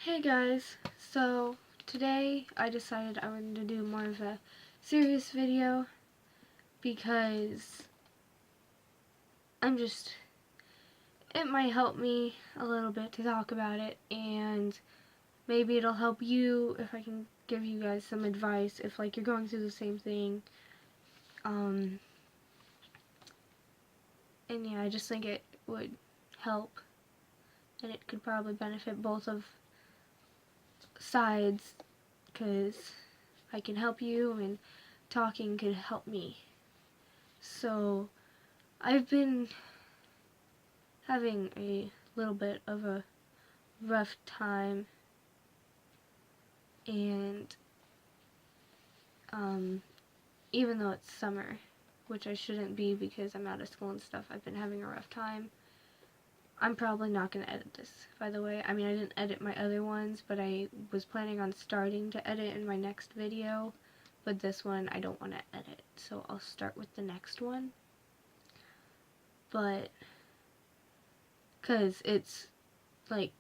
Hey guys, so today I decided I wanted to do more of a serious video because it might help me a little bit to talk about it, and maybe it'll help you if I can give you guys some advice if like you're going through the same thing. Um, and yeah, I just think it would help, and it could probably benefit both of sides because I can help you and talking could help me. So I've been having a little bit of a rough time, and even though it's summer, which I shouldn't be because I'm out of school and stuff, I've been having a rough time. I'm probably not going to edit this, by the way. I mean, I didn't edit my other ones, but I was planning on starting to edit in my next video, but this one I don't want to edit, so I'll start with the next one. But because it's like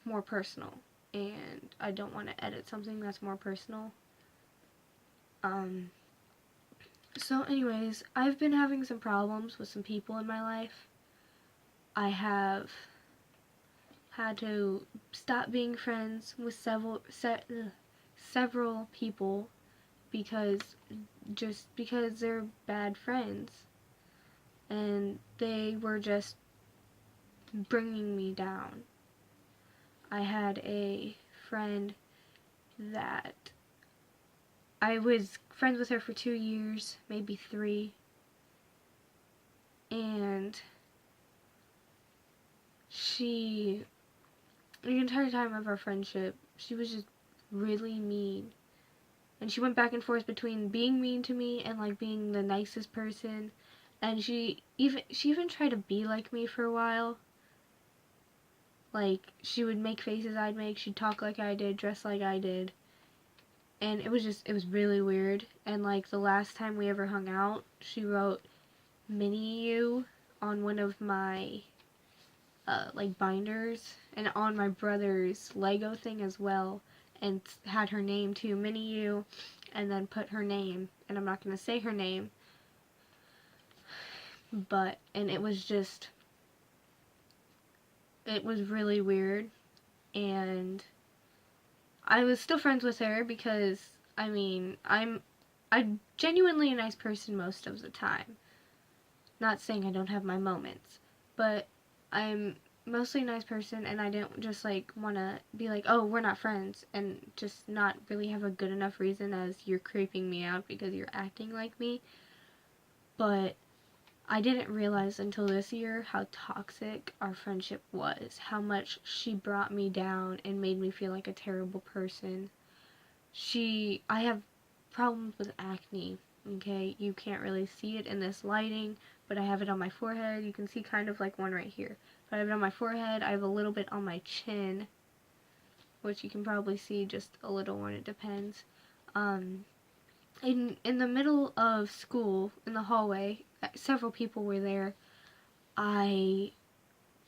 more personal, and I don't want to edit something that's more personal. So anyways, I've been having some problems with some people in my life. I have had to stop being friends with several people because they're bad friends, and they were just bringing me down. I had a friend that I was friends with her for 2 years, maybe 3, and the entire time of our friendship, she was just really mean. And she went back and forth between being mean to me and like being the nicest person. And she even tried to be like me for a while. Like, she would make faces I'd make, she'd talk like I did, dress like I did. And it was really weird. And like the last time we ever hung out, she wrote Mini You on one of my like binders, and on my brother's Lego thing as well, and had her name too, Mini You, and then put her name, and I'm not going to say her name, and it was really weird. And I was still friends with her because, I mean, I'm genuinely a nice person most of the time. Not saying I don't have my moments, but I'm mostly a nice person, and I didn't just like want to be like, oh, we're not friends, and just not really have a good enough reason as you're creeping me out because you're acting like me. But I didn't realize until this year how toxic our friendship was, how much she brought me down and made me feel like a terrible person. I have problems with acne, okay? You can't really see it in this lighting, but I have it on my forehead. You can see kind of like one right here. But I have it on my forehead. I have a little bit on my chin, which you can probably see just a little when it depends. In the middle of school, in the hallway, several people were there. I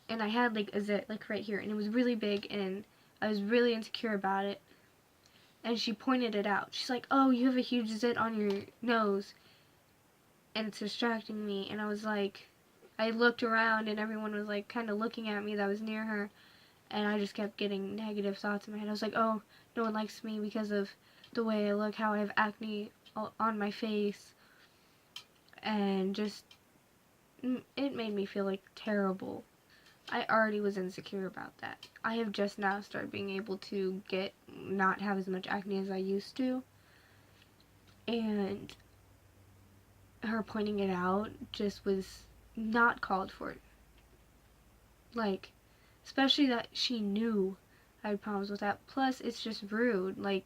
had like a zit like right here, and it was really big, and I was really insecure about it. And she pointed it out. She's like, oh, you have a huge zit on your nose, and it's distracting me. And I was like, I looked around, and everyone was like kind of looking at me that was near her, and I just kept getting negative thoughts in my head. I was like, oh, no one likes me because of the way I look, how I have acne on my face, and just, it made me feel like terrible. I already was insecure about that. I have just now started being able to not have as much acne as I used to, and her pointing it out just was not called for. Like, especially that she knew I had problems with that. Plus, it's just rude. Like,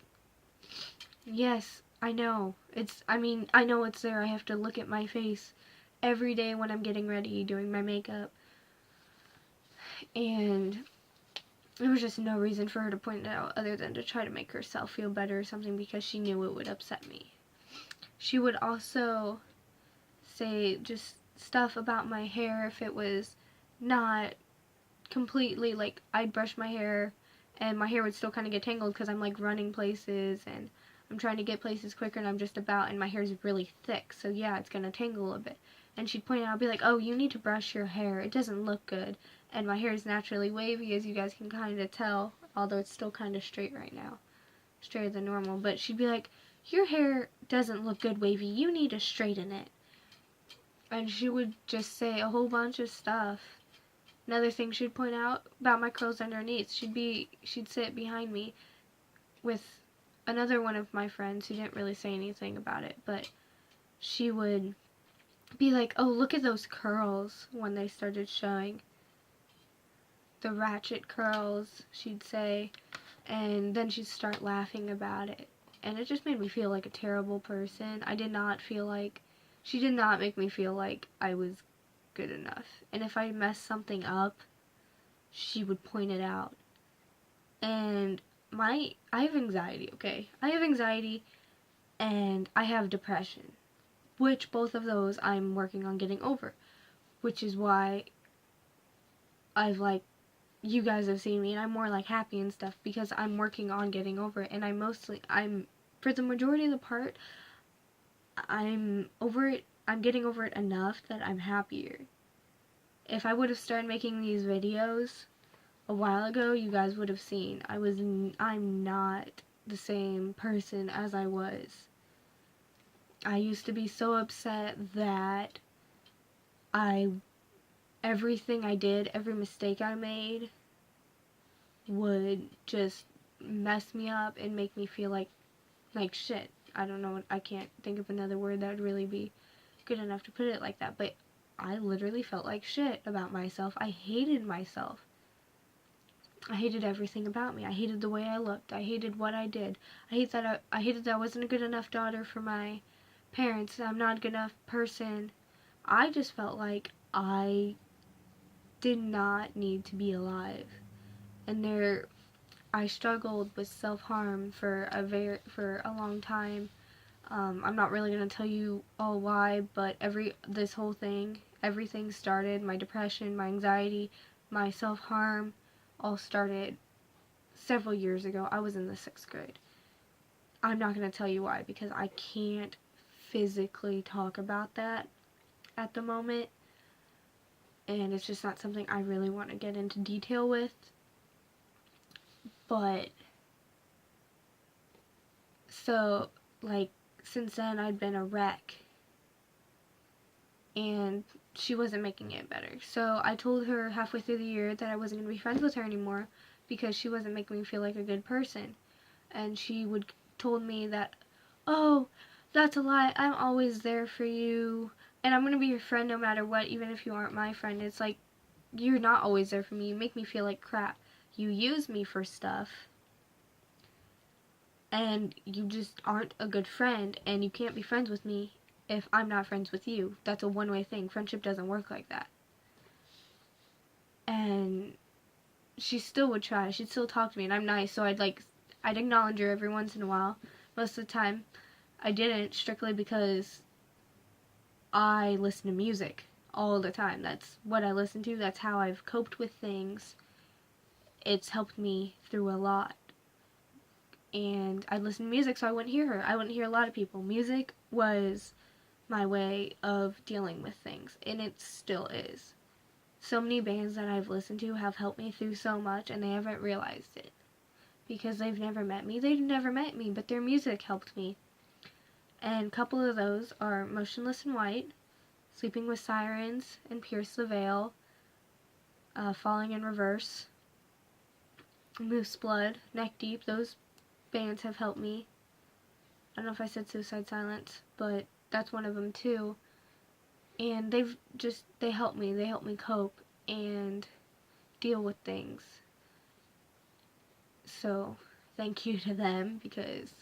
yes, I know. I know it's there. I have to look at my face every day when I'm getting ready, doing my makeup. And there was just no reason for her to point it out other than to try to make herself feel better or something because she knew it would upset me. She would also say just stuff about my hair if it was not completely, like, I'd brush my hair and my hair would still kind of get tangled because I'm like running places and I'm trying to get places quicker, and I'm just about, and my hair's really thick, so yeah, it's gonna tangle a bit. And she'd point out, I'd be like, oh, you need to brush your hair, it doesn't look good. And my hair is naturally wavy, as you guys can kind of tell, although it's still kind of straight right now, straighter than normal. But she'd be like, your hair doesn't look good wavy, you need to straighten it. And she would just say a whole bunch of stuff. Another thing she'd point out about my curls underneath, she'd sit behind me with another one of my friends who didn't really say anything about it, but she would be like, oh, look at those curls, when they started showing. The ratchet curls, she'd say, and then she'd start laughing about it. And it just made me feel like a terrible person. She did not make me feel like I was good enough. And if I messed something up, she would point it out. And I have anxiety, okay? I have anxiety and I have depression, which both of those I'm working on getting over, which is why you guys have seen me and I'm more like happy and stuff, because I'm working on getting over it. And for the majority of the part, I'm over it. I'm getting over it enough that I'm happier. If I would have started making these videos a while ago, you guys would have seen I'm not the same person as I was. I used to be so upset that everything I did, every mistake I made would just mess me up and make me feel like shit. I don't know, I can't think of another word that would really be good enough to put it like that, but I literally felt like shit about myself. I hated myself. I hated everything about me. I hated the way I looked. I hated what I did. I hated that I wasn't a good enough daughter for my parents. I'm not a good enough person. I just felt like I did not need to be alive. And I struggled with self-harm for a long time. I'm not really going to tell you all why, but this whole thing, everything started, my depression, my anxiety, my self-harm, all started several years ago. I was in the 6th grade. I'm not going to tell you why, because I can't physically talk about that at the moment, and it's just not something I really want to get into detail with. But so, like, since then I'd been a wreck, and she wasn't making it better. So I told her halfway through the year that I wasn't going to be friends with her anymore because she wasn't making me feel like a good person. And she told me that, oh, that's a lie, I'm always there for you, and I'm going to be your friend no matter what, even if you aren't my friend. It's like, you're not always there for me, you make me feel like crap. You use me for stuff, and you just aren't a good friend, and you can't be friends with me if I'm not friends with you. That's a one-way thing. Friendship doesn't work like that. And she still would try. She'd still talk to me, and I'm nice, so I'd acknowledge her every once in a while. Most of the time, I didn't, strictly because I listen to music all the time. That's what I listen to. That's how I've coped with things. It's helped me through a lot. And I'd listen to music so I wouldn't hear her. I wouldn't hear a lot of people. Music was my way of dealing with things, and it still is. So many bands that I've listened to have helped me through so much, and they haven't realized it because they've never met me. They've never met me, but their music helped me. And a couple of those are Motionless in White, Sleeping with Sirens, and Pierce the Veil, Falling in Reverse, Moose Blood, Neck Deep. Those bands have helped me. I don't know if I said Suicide Silence, but that's one of them too. And they help me. They help me cope and deal with things. So thank you to them, because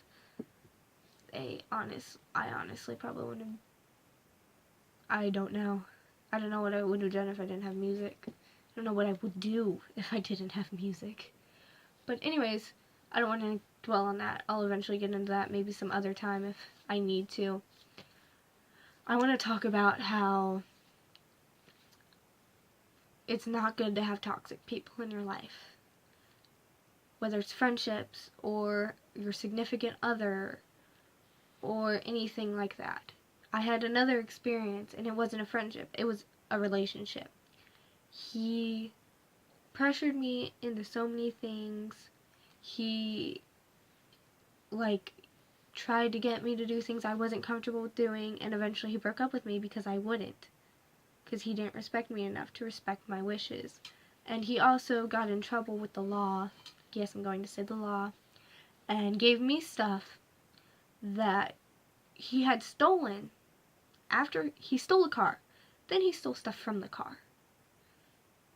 I honestly probably wouldn't have, I don't know what I would have done if I didn't have music. I don't know what I would do if I didn't have music. But anyways, I don't want to dwell on that. I'll eventually get into that maybe some other time if I need to. I want to talk about how it's not good to have toxic people in your life. whether it's friendships or your significant other or anything like that. I had another experience, and it wasn't a friendship, it was a relationship. He pressured me into so many things. He, like, tried to get me to do things I wasn't comfortable with doing, and eventually he broke up with me because I wouldn't. Because he didn't respect me enough to respect my wishes. And he also got in trouble with the law. Yes, I'm going to say the law. And gave me stuff that he had stolen after he stole a car. Then he stole stuff from the car.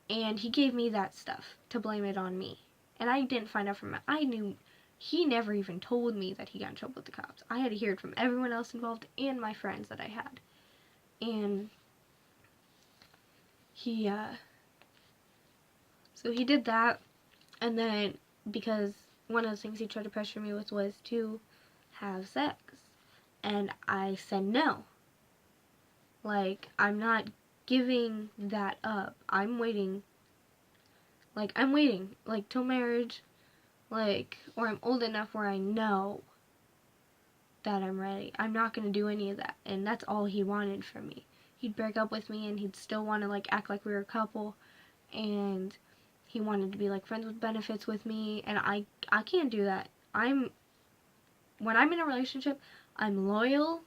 And he gave me that stuff to blame it on me. And I didn't find out from him. I knew he never even told me that he got in trouble with the cops. I had to hear it from everyone else involved and my friends that I had. And he, so he did that. And then, because one of the things he tried to pressure me with was to have sex. And I said no. Like, I'm not giving that up. I'm waiting, till marriage, or I'm old enough where I know that I'm ready. I'm not going to do any of that. And that's all he wanted from me. He'd break up with me and he'd still want to, act like we were a couple. And he wanted to be, friends with benefits with me. And I can't do that. When I'm in a relationship, I'm loyal.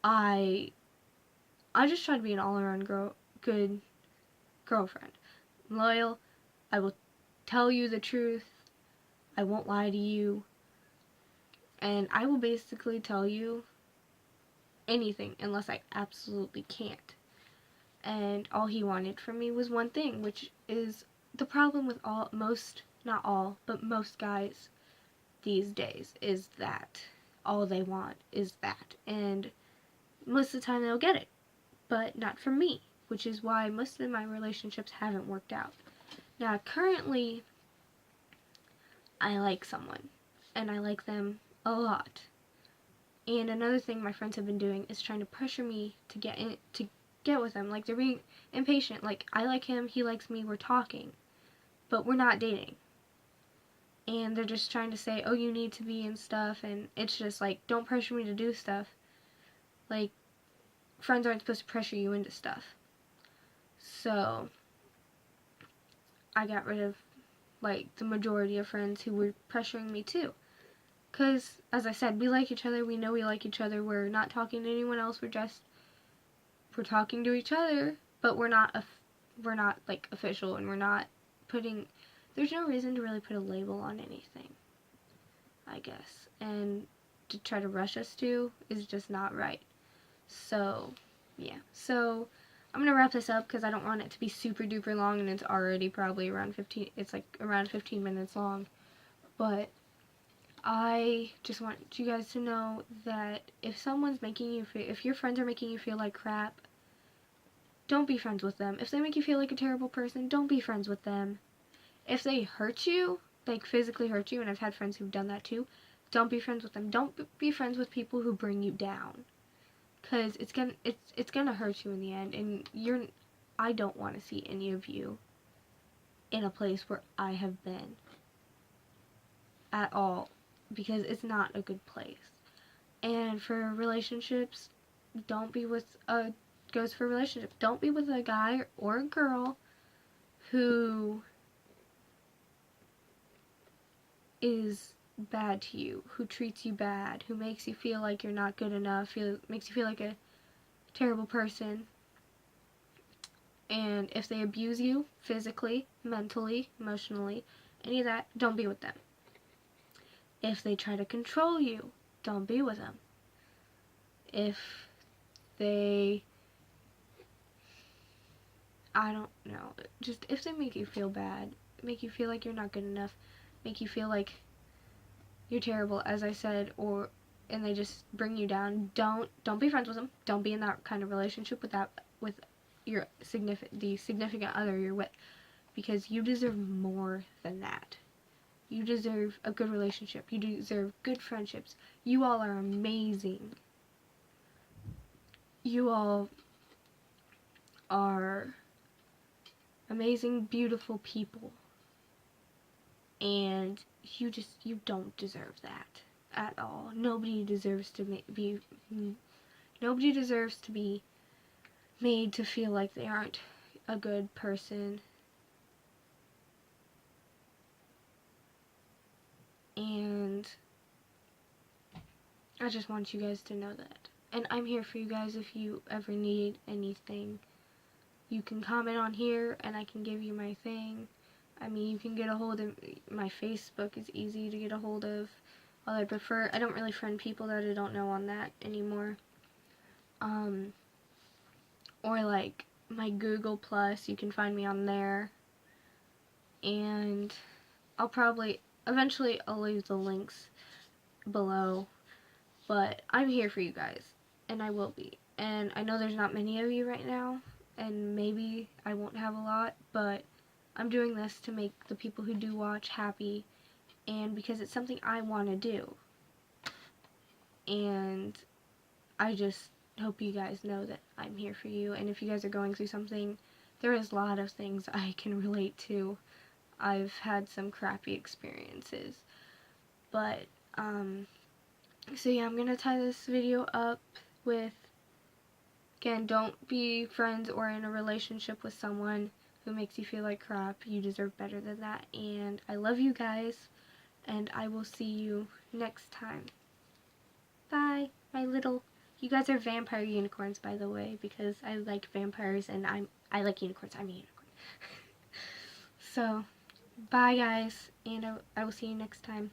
I just try to be an all-around good girlfriend. I'm loyal. I will tell you the truth. I won't lie to you. And I will basically tell you anything unless I absolutely can't. And all he wanted from me was one thing, which is the problem with not all, but most guys these days, is that all they want is that. And most of the time they'll get it, but not from me, which is why most of my relationships haven't worked out. Now, currently, I like someone, and I like them a lot. And another thing my friends have been doing is trying to pressure me to get with them. They're being impatient. I like him, he likes me, we're talking, but we're not dating. And they're just trying to say, oh, you need to be and stuff, and it's just don't pressure me to do stuff. Friends aren't supposed to pressure you into stuff. So, I got rid of, the majority of friends who were pressuring me too. Because, as I said, we like each other, we know we like each other, we're not talking to anyone else, we're talking to each other, but we're not official, and we're not there's no reason to really put a label on anything, I guess. And to try to rush us to is just not right. So, yeah. So, I'm going to wrap this up because I don't want it to be super duper long, and it's already probably around 15 minutes long. But I just want you guys to know that if your friends are making you feel like crap, don't be friends with them. If they make you feel like a terrible person, don't be friends with them. If they hurt you, physically hurt you, and I've had friends who've done that too, don't be friends with them. Don't be friends with people who bring you down. Because it's gonna hurt you in the end, and I don't want to see any of you in a place where I have been at all, because it's not a good place. And for relationships, don't be with goes for relationships. Don't be with a guy or a girl who is bad to you, who treats you bad, who makes you feel like you're not good enough, makes you feel like a terrible person. And if they abuse you physically, mentally, emotionally, any of that, don't be with them. If they try to control you, don't be with them. If they, I don't know, just if they make you feel bad, make you feel like you're not good enough, make you feel like you're terrible, as I said, and they just bring you down, don't be friends with them. Don't be in that kind of relationship with your significant other you're with, because you deserve more than that. You deserve a good relationship. You deserve good friendships. You all are amazing. You all are amazing, beautiful people. and you don't deserve that at all. Nobody deserves to nobody deserves to be made to feel like they aren't a good person. And I just want you guys to know that. And I'm here for you guys if you ever need anything. You can comment on here and I can give you my thing. I mean, you can get a hold of my Facebook is easy to get a hold of. Although I don't really friend people that I don't know on that anymore. Or like my Google Plus, you can find me on there. And eventually I'll leave the links below. But I'm here for you guys, and I will be. And I know there's not many of you right now, and maybe I won't have a lot, but I'm doing this to make the people who do watch happy, and because it's something I want to do. And I just hope you guys know that I'm here for you, and if you guys are going through something, there is a lot of things I can relate to. I've had some crappy experiences, but, so yeah, I'm gonna tie this video up with, again, don't be friends or in a relationship with someone who makes you feel like crap. You deserve better than that, and I love you guys, and I will see you next time. Bye, you guys are vampire unicorns, by the way, because I like vampires, and I like unicorns. I'm a unicorn. So, bye guys, and I will see you next time.